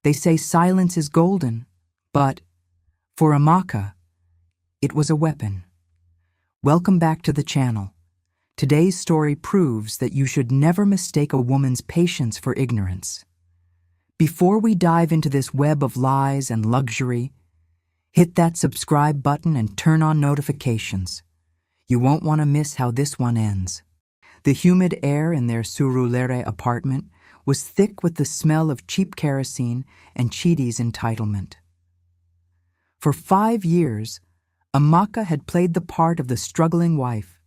They say silence is golden, but for Amaka, it was a weapon. Welcome back to the channel. Today's story proves that you should never mistake a woman's patience for ignorance. Before we dive into this web of lies and luxury, hit that subscribe button and turn on notifications. You won't want to miss how this one ends. The humid air in their Surulere apartment was thick with the smell of cheap kerosene and Chidi's entitlement. For 5 years, Amaka had played the part of the struggling wife.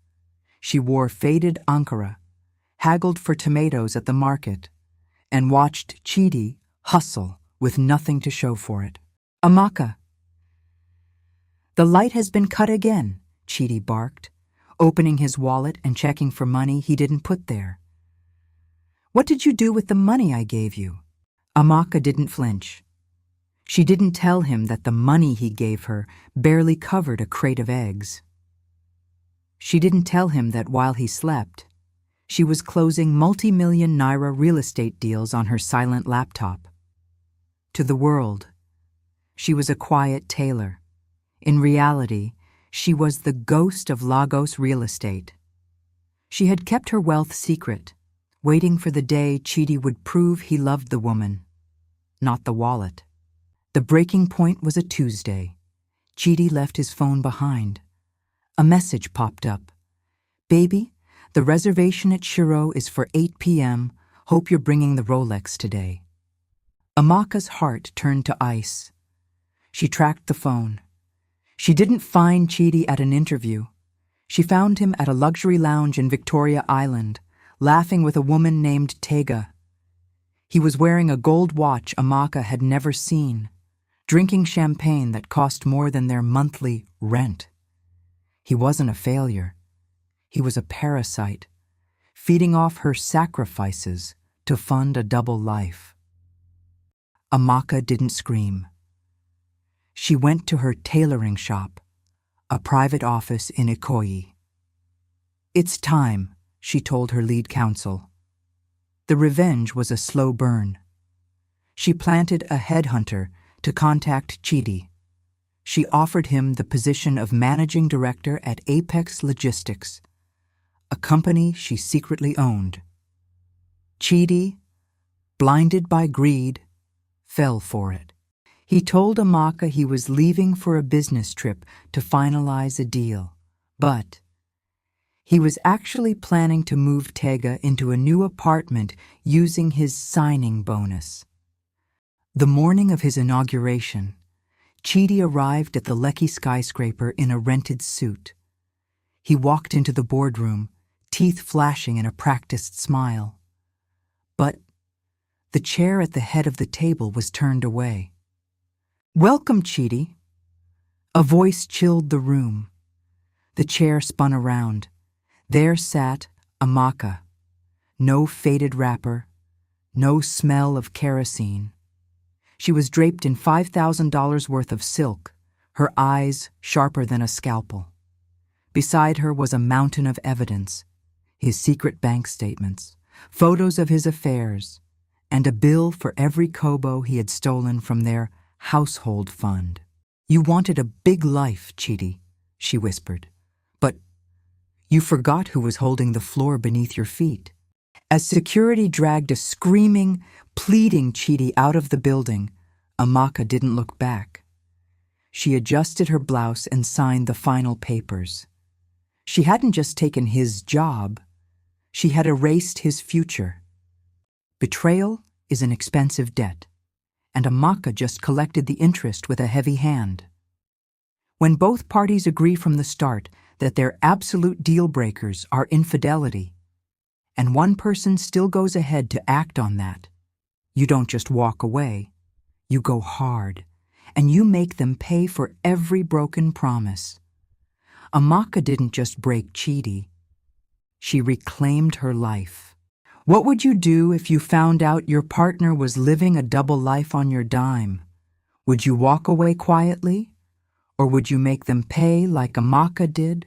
She wore faded Ankara, haggled for tomatoes at the market, and watched Chidi hustle with nothing to show for it. "Amaka, the light has been cut again," Chidi barked, opening his wallet and checking for money he didn't put there. "What did you do with the money I gave you?" Amaka didn't flinch. She didn't tell him that the money he gave her barely covered a crate of eggs. She didn't tell him that while he slept, she was closing multi-million naira real estate deals on her silent laptop. To the world, she was a quiet tailor. In reality, she was the ghost of Lagos real estate. She had kept her wealth secret, waiting for the day Chidi would prove he loved the woman, not the wallet. The breaking point was a Tuesday. Chidi left his phone behind. A message popped up. "Baby, the reservation at Shiro is for 8 p.m. Hope you're bringing the Rolex today." Amaka's heart turned to ice. She tracked the phone. She didn't find Chidi at an interview. She found him at a luxury lounge in Victoria Island, laughing with a woman named Tega. He was wearing a gold watch Amaka had never seen, drinking champagne that cost more than their monthly rent. He wasn't a failure. He was a parasite, feeding off her sacrifices to fund a double life. Amaka didn't scream. She went to her tailoring shop, a private office in Ikoyi. "It's time," she told her lead counsel. The revenge was a slow burn. She planted a headhunter to contact Chidi. She offered him the position of managing director at Apex Logistics, a company she secretly owned. Chidi, blinded by greed, fell for it. He told Amaka he was leaving for a business trip to finalize a deal, but he was actually planning to move Tega into a new apartment using his signing bonus. The morning of his inauguration, Chidi arrived at the Lekki skyscraper in a rented suit. He walked into the boardroom, teeth flashing in a practiced smile. But the chair at the head of the table was turned away. "Welcome, Chidi." A voice chilled the room. The chair spun around. There sat Amaka. No faded wrapper, no smell of kerosene. She was draped in $5,000 worth of silk, her eyes sharper than a scalpel. Beside her was a mountain of evidence, his secret bank statements, photos of his affairs, and a bill for every kobo he had stolen from their household fund. "You wanted a big life, Chidi," she whispered, "but you forgot who was holding the floor beneath your feet." As security dragged a screaming, pleading Chidi out of the building, Amaka didn't look back. She adjusted her blouse and signed the final papers. She hadn't just taken his job, she had erased his future. Betrayal is an expensive debt, and Amaka just collected the interest with a heavy hand. When both parties agree from the start that their absolute deal breakers are infidelity, and one person still goes ahead to act on that, you don't just walk away, you go hard, and you make them pay for every broken promise. Amaka didn't just break Chidi, she reclaimed her life. What would you do if you found out your partner was living a double life on your dime? Would you walk away quietly? Or would you make them pay like Amaka did?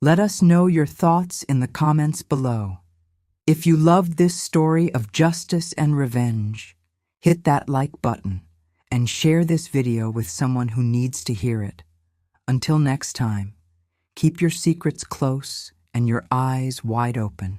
Let us know your thoughts in the comments below. If you loved this story of justice and revenge, Hit that like button and share this video with someone who needs to hear it. Until next time, keep your secrets close and your eyes wide open.